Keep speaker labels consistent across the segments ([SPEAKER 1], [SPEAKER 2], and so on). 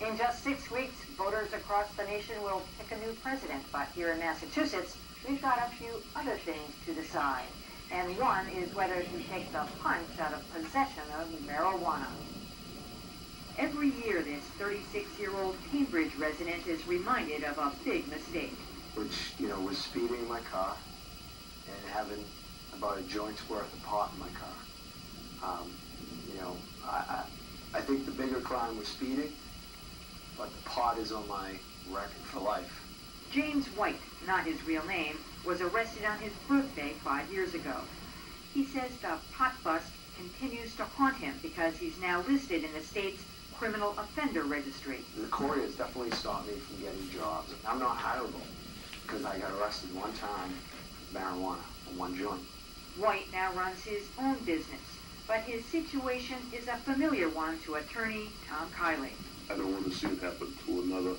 [SPEAKER 1] In just 6 weeks, voters across the nation will pick a new president. But here in Massachusetts, we've got a few other things to decide. And one is whether to take the punch out of possession of marijuana. Every year, this 36-year-old Cambridge resident is reminded of a big mistake.
[SPEAKER 2] Which, was speeding in my car and having about a joint's worth of pot in my car. I think the bigger crime was speeding, but the pot is on my record for life.
[SPEAKER 1] James White, not his real name, was arrested on his birthday 5 years ago. He says the pot bust continues to haunt him because he's now listed in the state's criminal offender registry.
[SPEAKER 2] The Cori has definitely stopped me from getting jobs. I'm not hireable because I got arrested one time for marijuana and one joint.
[SPEAKER 1] White now runs his own business, but his situation is a familiar one to attorney Tom Kiley.
[SPEAKER 3] I don't want to see it happen to another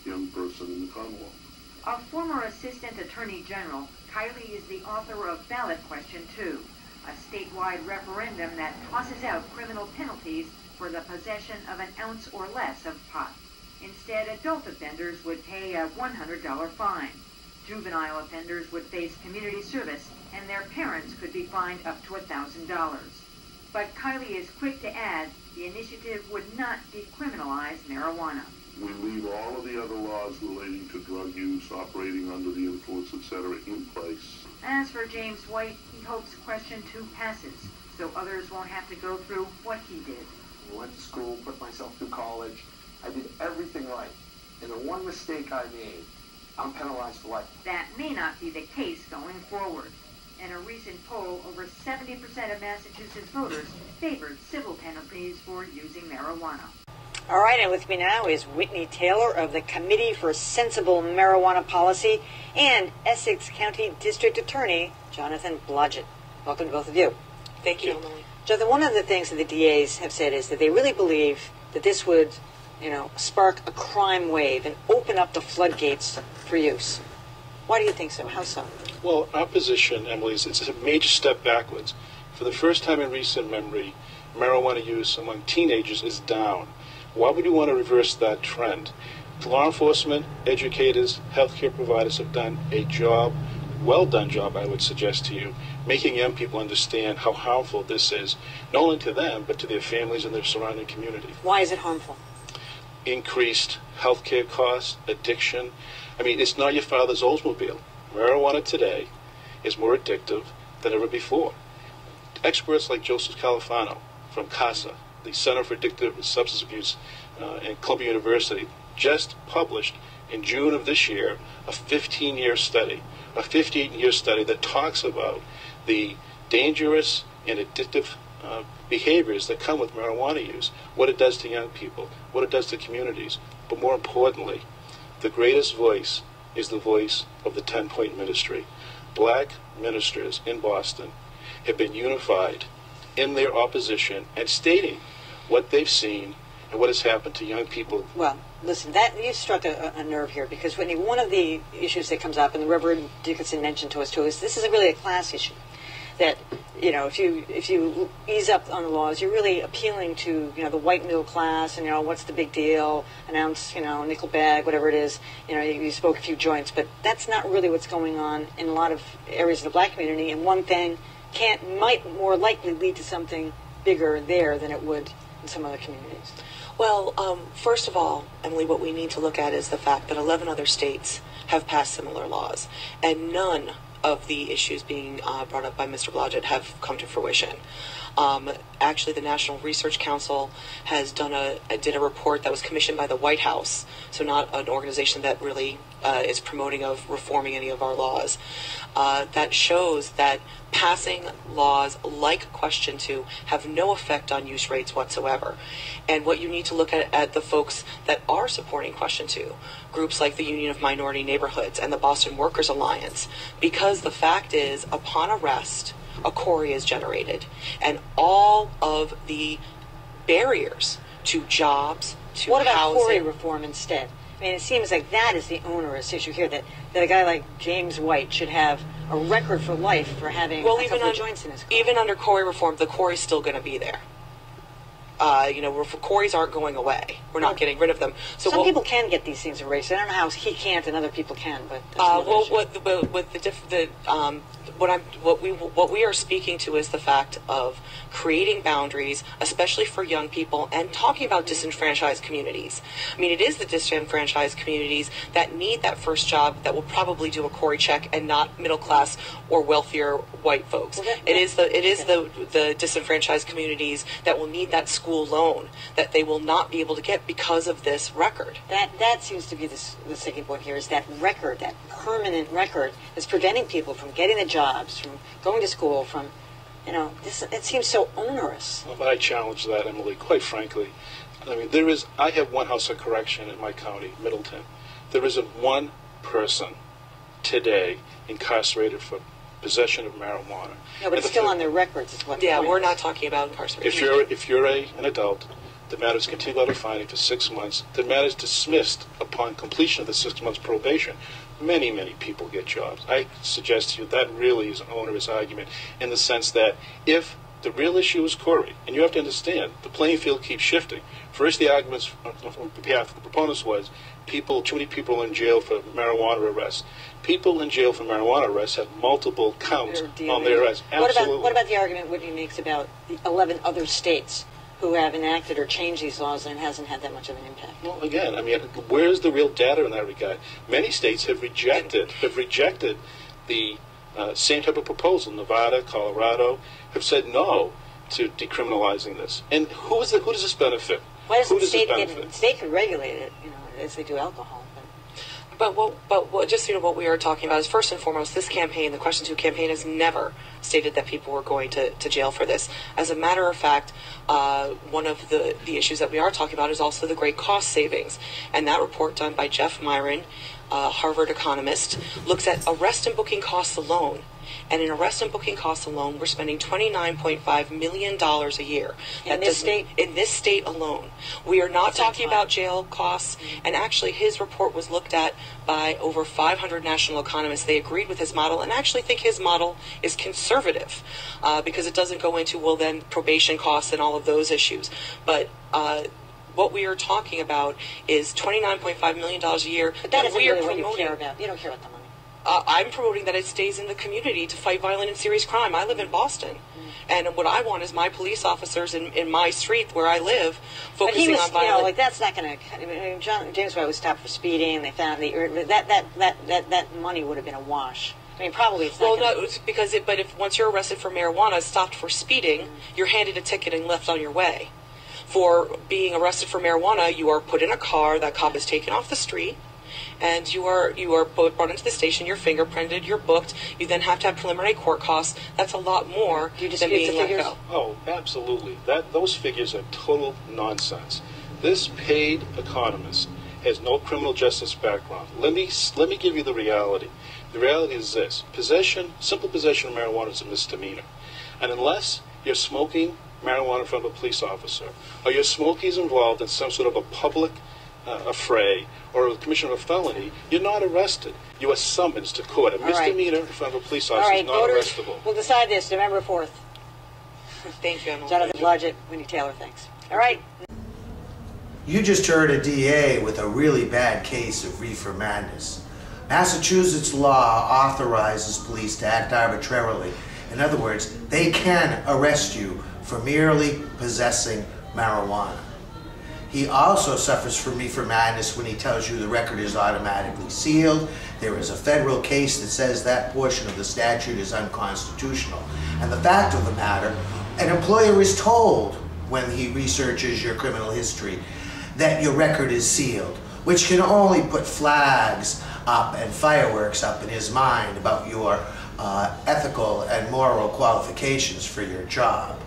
[SPEAKER 3] young person in the Commonwealth.
[SPEAKER 1] A former Assistant Attorney General, Kiley is the author of Ballot Question 2, a statewide referendum that tosses out criminal penalties for the possession of an ounce or less of pot. Instead, adult offenders would pay a $100 fine. Juvenile offenders would face community service, and their parents could be fined up to $1,000. But Kiley is quick to add the initiative would not decriminalize marijuana.
[SPEAKER 3] We leave all of the other laws relating to drug use, operating under the influence, etc., in place.
[SPEAKER 1] As for James White, he hopes Question 2 passes, so others won't have to go through what he did.
[SPEAKER 2] I went to school, put myself through college. I did everything right. And the one mistake I made, I'm penalized for life.
[SPEAKER 1] That may not be the case going forward. In a recent poll, over 70% of Massachusetts voters favored civil penalties for using marijuana. All right, and with me now is Whitney Taylor of the Committee for Sensible Marijuana Policy and Essex County District Attorney Jonathan Blodgett. Welcome to both of you.
[SPEAKER 4] Thank you, Emily.
[SPEAKER 1] Jonathan, one of the things that the DAs have said is that they really believe that this would, spark a crime wave and open up the floodgates for use. Why do you think so? How so?
[SPEAKER 4] Well, our position, Emily, is it's a major step backwards. For the first time in recent memory, marijuana use among teenagers is down. Why would you want to reverse that trend? Law enforcement, educators, healthcare providers have done a job, well done job, I would suggest to you, making young people understand how harmful this is, not only to them, but to their families and their surrounding community.
[SPEAKER 1] Why is it harmful?
[SPEAKER 4] Increased healthcare costs, addiction. I mean, it's not your father's Oldsmobile. Marijuana today is more addictive than ever before. Experts like Joseph Califano from CASA, the Center for Addictive Substance Abuse at Columbia University, just published in June of this year a 15-year study that talks about the dangerous and addictive behaviors that come with marijuana use, what it does to young people, what it does to communities, but more importantly, the greatest voice is the voice of the 10-point ministry. Black ministers in Boston have been unified in their opposition and stating what they've seen and what has happened to young people.
[SPEAKER 1] Well, listen, that you struck a nerve here, because Whitney, one of the issues that comes up, and the Reverend Dickinson mentioned to us too, is this is really a class issue. That if you ease up on the laws, you're really appealing to the white middle class, and what's the big deal? An ounce, nickel bag, whatever it is. You smoke a few joints, but that's not really what's going on in a lot of areas of the black community. And one thing might more likely lead to something bigger there than it would in some other communities.
[SPEAKER 5] Well, first of all, Emily, what we need to look at is the fact that 11 other states have passed similar laws, and none of the issues being brought up by Mr. Blodgett have come to fruition. Actually, the National Research Council has did a report that was commissioned by the White House, so not an organization that really is promoting of reforming any of our laws, that shows that passing laws like Question 2 have no effect on use rates whatsoever. And what you need to look at the folks that are supporting Question 2, groups like the Union of Minority Neighborhoods and the Boston Workers Alliance, because the fact is, upon arrest, a Cori is generated, and all of the barriers to jobs, to
[SPEAKER 1] what about
[SPEAKER 5] housing.
[SPEAKER 1] Cori reform instead? I mean, it seems like that is the onerous issue here, that a guy like James White should have a record for life for having a couple of joints in his car.
[SPEAKER 5] Even under Cori reform, the Cori's still going to be there. Coris aren't going away. We're not getting rid of them. So
[SPEAKER 1] some people can get these things erased. I don't know how he can't and other people can, but
[SPEAKER 5] what we are speaking to is the fact of creating boundaries, especially for young people, and talking about disenfranchised communities. I mean, it is the disenfranchised communities that need that first job that will probably do a Cori check, and not middle class or wealthier white folks. It is the disenfranchised communities that will need that school loan that they will not be able to get because of this record.
[SPEAKER 1] That seems to be the sticking point here, is that record, that permanent record that's preventing people from getting the jobs, from going to school, from, it seems so onerous.
[SPEAKER 4] Well, but I challenge that, Emily, quite frankly. I mean, I have one house of correction in my county, Middleton. There isn't one person today incarcerated for possession of marijuana.
[SPEAKER 1] No, but it's still on their records, is what.
[SPEAKER 5] Yeah, we're not talking about incarceration.
[SPEAKER 4] If you're an adult, the matter is continued out of finding for 6 months. The matter is dismissed upon completion of the 6 months probation. Many, many people get jobs. I suggest to you that really is an onerous argument, in the sense that if the real issue is Cori, and you have to understand, the playing field keeps shifting. First, the arguments on behalf of the proponents was too many people in jail for marijuana arrests. People in jail for marijuana arrests have multiple counts on their arrests. Absolutely.
[SPEAKER 1] What about the argument Whitney makes about the 11 other states who have enacted or changed these laws, and it hasn't had that much of an impact?
[SPEAKER 4] Well, again, I mean, where's the real data in that regard? Many states have rejected the same type of proposal. Nevada, Colorado have said no to decriminalizing this. And who does this benefit?
[SPEAKER 1] Why doesn't the state could regulate it, as they do alcohol?
[SPEAKER 5] But what we are talking about is, first and foremost, this campaign, the Question 2 campaign, has never stated that people were going to jail for this. As a matter of fact, one of the issues that we are talking about is also the great cost savings. And that report done by Jeff Myron, Harvard economist, looks at arrest and booking costs alone. And in arrest and booking costs alone, we're spending $29.5 million a year.
[SPEAKER 1] In this state?
[SPEAKER 5] In this state alone. We are not talking about jail costs. And actually, his report was looked at by over 500 national economists. They agreed with his model, and actually think his model is conservative, because it doesn't go into, well, then probation costs and all of those issues. But what we are talking about is $29.5 million a year.
[SPEAKER 1] But that isn't really what you care about. You don't care about the money.
[SPEAKER 5] I'm promoting that it stays in the community to fight violent and serious crime. I live in Boston. And what I want is my police officers in my street where I live focusing on violent.
[SPEAKER 1] That's not going to. James White was stopped for speeding. They found that money would have been a wash. I mean, probably it's not.
[SPEAKER 5] Well, no, because if once you're arrested for marijuana, stopped for speeding, you're handed a ticket and left on your way. For being arrested for marijuana, you are put in a car. That cop is taken off the street. And you are brought into the station, you're fingerprinted, you're booked. You then have to have preliminary court costs. That's a lot more than being let go.
[SPEAKER 4] Oh, absolutely. Those figures are total nonsense. This paid economist has no criminal justice background. Let me give you the reality. The reality is this: simple possession of marijuana is a misdemeanor, and unless you're smoking marijuana in front of a police officer, or your smoking is involved in some sort of a public affray or a commission of a felony, you're not arrested. You are summoned to court. A misdemeanor in front of a police officer is not arrestable.
[SPEAKER 1] We'll decide this November 4th.
[SPEAKER 5] Thank you, Emily.
[SPEAKER 1] Jonathan Blodgett, Whitney Taylor, thanks. All right.
[SPEAKER 6] You just heard a DA with a really bad case of reefer madness. Massachusetts law authorizes police to act arbitrarily. In other words, they can arrest you for merely possessing marijuana. He also suffers from reefer madness when he tells you the record is automatically sealed. There is a federal case that says that portion of the statute is unconstitutional. And the fact of the matter, an employer is told when he researches your criminal history that your record is sealed, which can only put flags up and fireworks up in his mind about your ethical and moral qualifications for your job.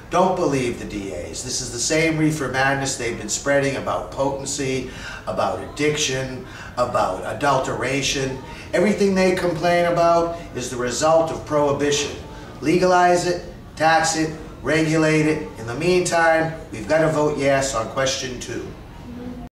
[SPEAKER 6] Don't believe the DAs. This is the same reefer madness they've been spreading about potency, about addiction, about adulteration. Everything they complain about is the result of prohibition. Legalize it, tax it, regulate it. In the meantime, we've got to vote yes on question 2.